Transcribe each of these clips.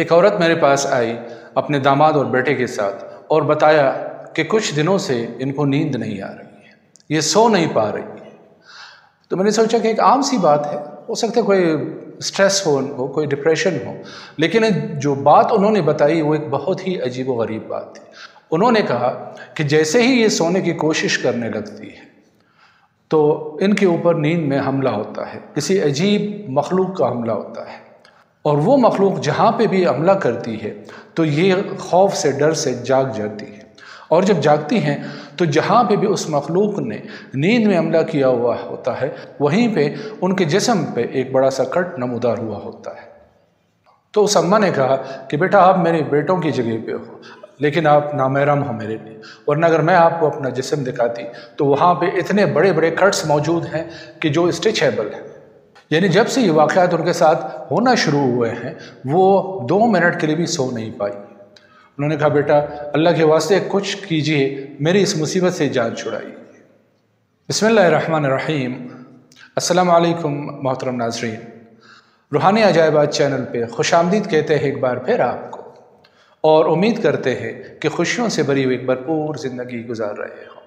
ایک عورت میرے پاس آئی اپنے داماد اور بیٹے کے ساتھ اور بتایا کہ کچھ دنوں سے ان کو نیند نہیں آ رہی ہے، یہ سو نہیں پا رہی ہے۔ تو میں نے سوچا کہ ایک عام سی بات ہے، ہو سکتا ہے کوئی سٹریس ہو ان کو، کوئی ڈپریشن ہو، لیکن جو بات انہوں نے بتائی وہ ایک بہت ہی عجیب و غریب بات تھی۔ انہوں نے کہا کہ جیسے ہی یہ سونے کی کوشش کرنے لگتی ہے تو ان کے اوپر نیند میں حملہ ہوتا ہے، کسی عجیب مخلوق کا حملہ ہوتا ہے، اور وہ مخلوق جہاں پہ بھی حملہ کرتی ہے تو یہ خوف سے ڈر سے جاگ جاتی ہے، اور جب جاگتی ہیں تو جہاں پہ بھی اس مخلوق نے نیند میں حملہ کیا ہوا ہوتا ہے وہیں پہ ان کے جسم پہ ایک بڑا سا کٹ نمودار ہوا ہوتا ہے۔ تو اس اماں نے کہا کہ بیٹا آپ میرے بیٹوں کی جگہ پہ ہو، لیکن آپ نامحرم ہو میرے لیے، ورنہ اگر میں آپ کو اپنا جسم دکھاتی تو وہاں پہ اتنے بڑے بڑے کٹس موجود ہیں کہ جو اسٹچیبل ہیں۔ یعنی جب سے یہ واقعات ان کے ساتھ ہونا شروع ہوئے ہیں وہ 2 منٹ کے لیے بھی سو نہیں پائی۔ انہوں نے کہا بیٹا اللہ کے واسطے کچھ کیجئے، میری اس مصیبت سے جان چھڑائی۔ بسم اللہ الرحمن الرحیم۔ السلام علیکم محترم ناظرین، روحانی عجائبات چینل پہ خوش آمدید کہتے ہیں ایک بار پھر آپ کو، اور امید کرتے ہیں کہ خوشیوں سے بھری ہوئی ایک بھرپور زندگی گزار رہے ہوں،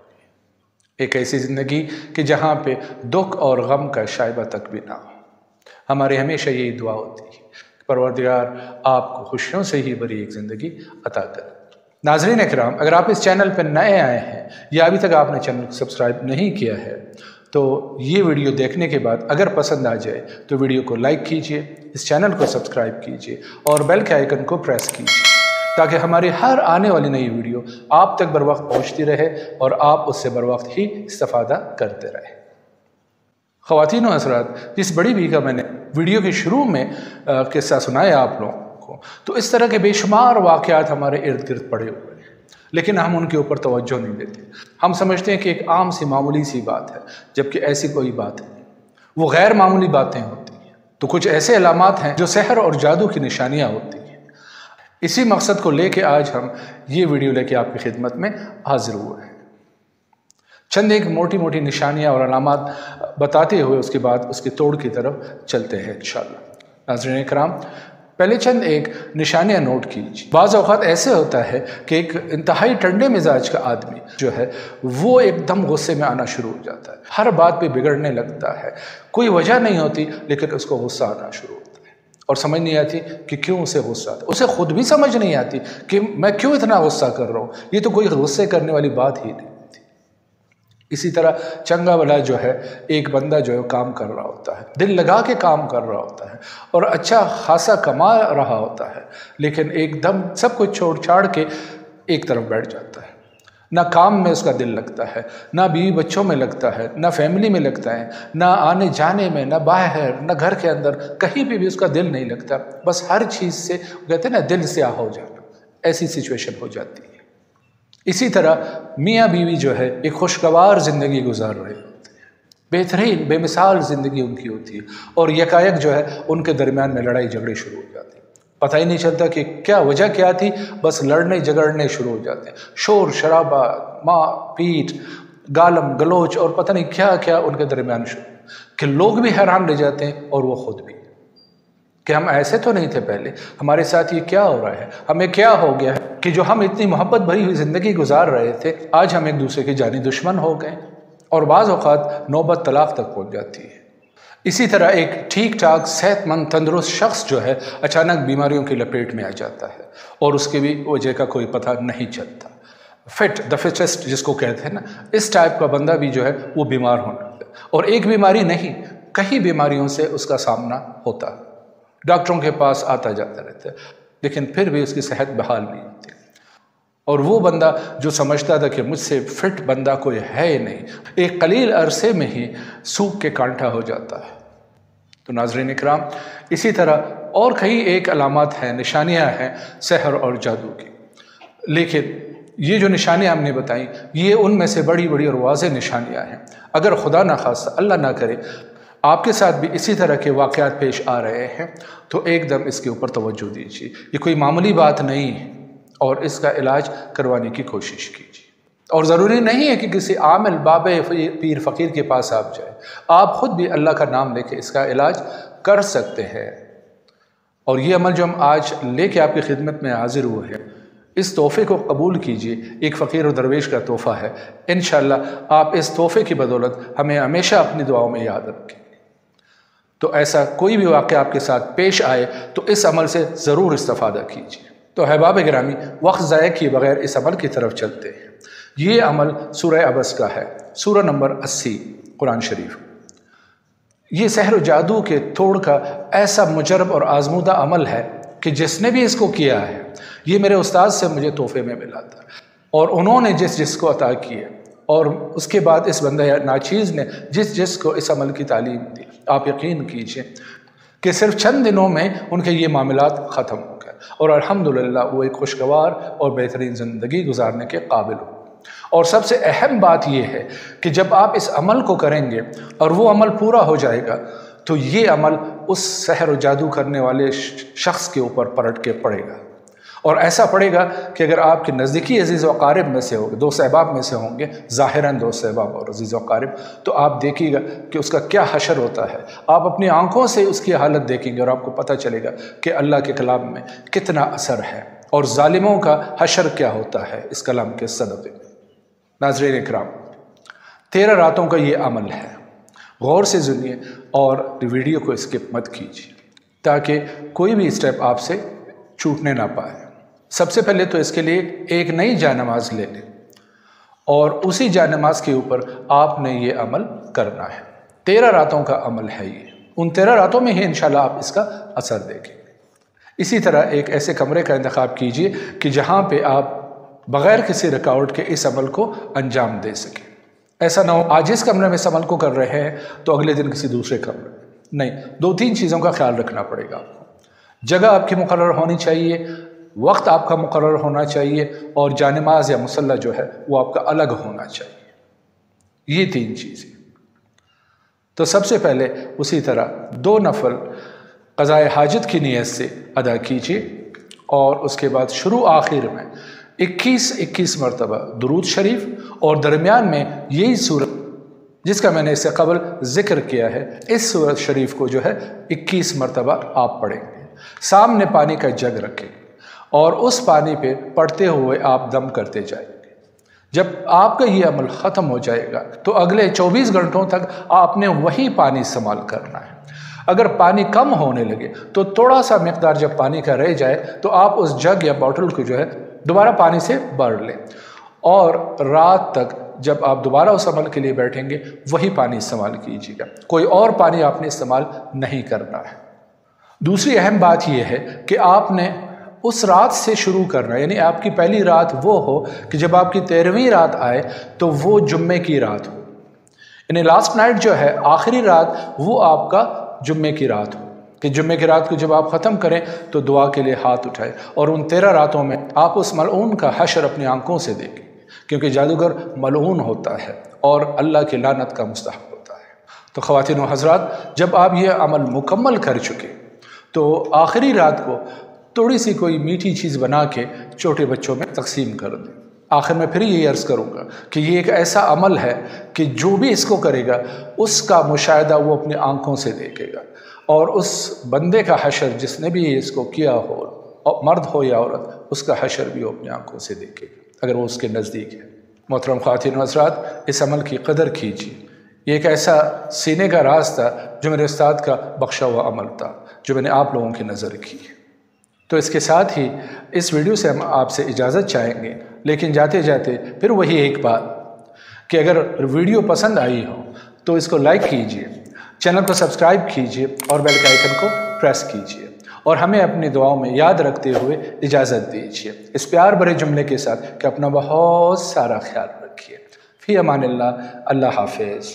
ایک ایسی زندگی کہ جہاں پہ دکھ اور غم کا شائبہ تک بھی نہ ہو۔ ہماری ہمیشہ یہی دعا ہوتی ہے کہ پروردگار آپ کو خوشیوں سے ہی بھری ایک زندگی عطا کرے۔ ناظرین اکرام، اگر آپ اس چینل پہ نئے آئے ہیں یا ابھی تک آپ نے چینل کو سبسکرائب نہیں کیا ہے تو یہ ویڈیو دیکھنے کے بعد اگر پسند آ جائے تو ویڈیو کو لائک کیجئے، اس چینل کو سبسکرائب کیجئے اور بیل کے آئیکن کو پریس کیجئے تاکہ ہماری ہر آنے والی نئی ویڈیو آپ تک بروقت پہنچتی رہے اور آپ اس سے بروقت ہی استفادہ کرتے رہے۔ خواتین و حضرات، جس بڑی بی کا میں نے ویڈیو کے شروع میں قصہ سنایا آپ لوگوں کو، تو اس طرح کے بے شمار واقعات ہمارے ارد گرد پڑے ہوئے ہیں، لیکن ہم ان کے اوپر توجہ نہیں دیتے۔ ہم سمجھتے ہیں کہ ایک عام سی معمولی سی بات ہے، جبکہ ایسی کوئی بات نہیں، وہ غیر معمولی باتیں ہوتی ہیں۔ تو کچھ ایسے علامات ہیں جو سحر اور جادو کی نشانیاں ہوتی ہیں۔ اسی مقصد کو لے کے آج ہم یہ ویڈیو لے کے آپ کی خدمت میں حاضر ہوئے ہیں۔ چند ایک موٹی موٹی نشانیاں اور علامات بتاتے ہوئے اس کے بعد اس کے توڑ کی طرف چلتے ہیں انشاءاللہ۔ ناظرین اکرام، پہلے چند ایک نشانیاں نوٹ کیجیے۔ بعض اوقات ایسے ہوتا ہے کہ ایک انتہائی ٹھنڈے مزاج کا آدمی جو ہے وہ ایک دم غصے میں آنا شروع ہو جاتا ہے، ہر بات پہ بگڑنے لگتا ہے، کوئی وجہ نہیں ہوتی لیکن اس کو غصہ آنا شروع ہوتا ہے اور سمجھ نہیں آتی کہ کیوں اسے غصہ آتا ہے، اسے خود بھی سمجھ نہیں آتی کہ میں کیوں اتنا غصہ کر رہا ہوں، یہ تو کوئی غصے کرنے والی بات ہی نہیں۔ اسی طرح چنگا بھلا جو ہے ایک بندہ جو ہے کام کر رہا ہوتا ہے، دل لگا کے کام کر رہا ہوتا ہے اور اچھا خاصا کما رہا ہوتا ہے، لیکن ایک دم سب کچھ چھوڑ چھاڑ کے ایک طرف بیٹھ جاتا ہے۔ نہ کام میں اس کا دل لگتا ہے، نہ بیوی بچوں میں لگتا ہے، نہ فیملی میں لگتا ہے، نہ آنے جانے میں، نہ باہر، نہ گھر کے اندر، کہیں پہ بھی اس کا دل نہیں لگتا، بس ہر چیز سے کہتے ہیں نا دل سیاہ ہو جانا، ایسی سچویشن ہو جاتی ہے۔ اسی طرح میاں بیوی جو ہے ایک خوشگوار زندگی گزار رہے ہوتے ہیں، بہترین بے مثال زندگی ان کی ہوتی ہے، اور یکایک جو ہے ان کے درمیان میں لڑائی جھگڑے شروع ہو جاتے ہیں، پتہ ہی نہیں چلتا کہ کیا وجہ کیا تھی، بس لڑنے جھگڑنے شروع ہو جاتے ہیں، شور شرابہ، ماں پیٹ، گالم گلوچ اور پتہ نہیں کیا کیا ان کے درمیان شروع، کہ لوگ بھی حیران رہ جاتے ہیں اور وہ خود بھی، کہ ہم ایسے تو نہیں تھے پہلے، ہمارے ساتھ یہ کیا ہو رہا ہے، ہمیں کیا ہو گیا ہے کہ جو ہم اتنی محبت بھری ہوئی زندگی گزار رہے تھے آج ہم ایک دوسرے کے جانی دشمن ہو گئے، اور بعض اوقات نوبت طلاق تک پہنچ جاتی ہے۔ اسی طرح ایک ٹھیک ٹھاک صحت مند تندرست شخص جو ہے اچانک بیماریوں کی لپیٹ میں آ جاتا ہے اور اس کی بھی وجہ کا کوئی پتہ نہیں چلتا۔ فٹ دا فٹسٹ جس کو کہتے ہیں نا، اس ٹائپ کا بندہ بھی جو ہے وہ بیمار ہونے لگتا ہے، اور ایک بیماری نہیں کئی بیماریوں سے اس کا سامنا ہوتا ہے، ڈاکٹروں کے پاس آتا جاتا رہتا ہے لیکن پھر بھی اس کی صحت بحال نہیں ہوتی، اور وہ بندہ جو سمجھتا تھا کہ مجھ سے فٹ بندہ کوئی ہے ہی نہیں، ایک قلیل عرصے میں ہی سوکھ کے کانٹا ہو جاتا ہے۔ تو ناظرین اکرام، اسی طرح اور کئی ایک علامات ہیں، نشانیاں ہیں سحر اور جادو کی، لیکن یہ جو نشانیاں ہم نے بتائیں یہ ان میں سے بڑی بڑی اور واضح نشانیاں ہیں۔ اگر خدا نخواستہ اللہ نہ کرے آپ کے ساتھ بھی اسی طرح کے واقعات پیش آ رہے ہیں تو ایک دم اس کے اوپر توجہ دیجیے، یہ کوئی معمولی بات نہیں ہے، اور اس کا علاج کروانے کی کوشش کیجیے، اور ضروری نہیں ہے کہ کسی عامل بابے پیر فقیر کے پاس آپ جائیں، آپ خود بھی اللہ کا نام لے کے اس کا علاج کر سکتے ہیں۔ اور یہ عمل جو ہم آج لے کے آپ کی خدمت میں حاضر ہوئے ہیں، اس تحفے کو قبول کیجئے، ایک فقیر و درویش کا تحفہ ہے۔ انشاءاللہ آپ اس تحفے کی بدولت ہمیں ہمیشہ اپنی دعاؤں میں یاد رکھیں۔ تو ایسا کوئی بھی واقعہ آپ کے ساتھ پیش آئے تو اس عمل سے ضرور استفادہ کیجئے۔ تو احباب گرامی، وقت ضائع کیے بغیر اس عمل کی طرف چلتے ہیں۔ یہ عمل سورہ عبس کا ہے، سورہ نمبر 80 قرآن شریف۔ یہ سحر و جادو کے توڑ کا ایسا مجرب اور آزمودہ عمل ہے کہ جس نے بھی اس کو کیا ہے، یہ میرے استاد سے مجھے تحفے میں ملا تھا، اور انہوں نے جس کو عطا کیا، اور اس کے بعد اس بندہ ناچیز نے جس کو اس عمل کی تعلیم دی، آپ یقین کیجئے کہ صرف چند دنوں میں ان کے یہ معاملات ختم ہو گئے، اور الحمدللہ وہ ایک خوشگوار اور بہترین زندگی گزارنے کے قابل ہو۔ اور سب سے اہم بات یہ ہے کہ جب آپ اس عمل کو کریں گے اور وہ عمل پورا ہو جائے گا تو یہ عمل اس سحر و جادو کرنے والے شخص کے اوپر پلٹ کے پڑے گا، اور ایسا پڑے گا کہ اگر آپ کے نزدیکی عزیز و اقارب میں سے ہوگے، دوست احباب میں سے ہوں گے، ظاہراً دوست احباب اور عزیز و اقارب، تو آپ دیکھیے گا کہ اس کا کیا حشر ہوتا ہے۔ آپ اپنی آنکھوں سے اس کی حالت دیکھیں گے اور آپ کو پتہ چلے گا کہ اللہ کے کلام میں کتنا اثر ہے اور ظالموں کا حشر کیا ہوتا ہے اس کلام کے صدقے میں۔ ناظرین اکرام، 13 راتوں کا یہ عمل ہے، غور سے سنیے اور ویڈیو کو اسکپ مت کیجیے تاکہ کوئی بھی اسٹیپ آپ سے چھوٹنے نہ پائے۔ سب سے پہلے تو اس کے لیے ایک نئی جانماز لے لیں، اور اسی جانماز کے اوپر آپ نے یہ عمل کرنا ہے۔ 13 راتوں کا عمل ہے یہ، ان 13 راتوں میں ہی انشاءاللہ آپ اس کا اثر دیکھیں گے۔ اسی طرح ایک ایسے کمرے کا انتخاب کیجیے کہ جہاں پہ آپ بغیر کسی رکاوٹ کے اس عمل کو انجام دے سکیں۔ ایسا نہ ہو آج اس کمرے میں اس عمل کو کر رہے ہیں تو اگلے دن کسی دوسرے کمرے میں، نہیں، 2-3 چیزوں کا خیال رکھنا پڑے گا آپ کو۔ جگہ آپ کی مقرر ہونی چاہیے، وقت آپ کا مقرر ہونا چاہیے، اور جانماز یا مصلی جو ہے وہ آپ کا الگ ہونا چاہیے۔ یہ 3 چیزیں۔ تو سب سے پہلے اسی طرح 2 نفل قضاء حاجت کی نیت سے ادا کیجیے، اور اس کے بعد شروع آخر میں 21 مرتبہ درود شریف، اور درمیان میں یہی سورت جس کا میں نے اس سے قبل ذکر کیا ہے، اس سورت شریف کو جو ہے 21 مرتبہ آپ پڑھیں گے۔ سامنے پانی کا جگ رکھیں اور اس پانی پہ پڑھتے ہوئے آپ دم کرتے جائیں گے۔ جب آپ کا یہ عمل ختم ہو جائے گا تو اگلے 24 گھنٹوں تک آپ نے وہی پانی استعمال کرنا ہے۔ اگر پانی کم ہونے لگے تو تھوڑا سا مقدار جب پانی کا رہ جائے تو آپ اس جگ یا باٹل کو جو ہے دوبارہ پانی سے بھر لیں، اور رات تک جب آپ دوبارہ اس عمل کے لیے بیٹھیں گے وہی پانی استعمال کیجیے گا، کوئی اور پانی آپ نے استعمال نہیں کرنا ہے۔ دوسری اہم بات یہ ہے کہ آپ نے اس رات سے شروع کرنا ہے، یعنی آپ کی پہلی رات وہ ہو کہ جب آپ کی 13ویں رات آئے تو وہ جمعے کی رات ہو، یعنی لاسٹ نائٹ جو ہے آخری رات وہ آپ کا جمعے کی رات ہو، کہ جمعے کی رات کو جب آپ ختم کریں تو دعا کے لیے ہاتھ اٹھائیں، اور ان 13 راتوں میں آپ اس ملعون کا حشر اپنی آنکھوں سے دیکھیں، کیونکہ جادوگر ملعون ہوتا ہے اور اللہ کی لعنت کا مستحق ہوتا ہے۔ تو خواتین و حضرات، جب آپ یہ عمل مکمل کر چکے تو آخری رات کو تھوڑی سی کوئی میٹھی چیز بنا کے چھوٹے بچوں میں تقسیم کر دیں۔ آخر میں پھر یہی عرض کروں گا کہ یہ ایک ایسا عمل ہے کہ جو بھی اس کو کرے گا اس کا مشاہدہ وہ اپنی آنکھوں سے دیکھے گا، اور اس بندے کا حشر جس نے بھی اس کو کیا ہو، مرد ہو یا عورت، اس کا حشر بھی وہ اپنی آنکھوں سے دیکھے گا اگر وہ اس کے نزدیک ہے۔ محترم خواتین و حضرات، اس عمل کی قدر کیجیے۔ یہ ایک ایسا سینے کا راز تھا جو میرے استاد کا بخشا ہوا عمل تھا جو میں نے آپ لوگوں کی نظر کی۔ تو اس کے ساتھ ہی اس ویڈیو سے ہم آپ سے اجازت چاہیں گے، لیکن جاتے جاتے پھر وہی ایک بات کہ اگر ویڈیو پسند آئی ہو تو اس کو لائک کیجیے، چینل کو سبسکرائب کیجیے اور بیل کے آئیکن کو پریس کیجیے، اور ہمیں اپنی دعاؤں میں یاد رکھتے ہوئے اجازت دیجیے اس پیار بھرے جملے کے ساتھ کہ اپنا بہت سارا خیال رکھیے۔ فی امان اللہ، اللہ حافظ۔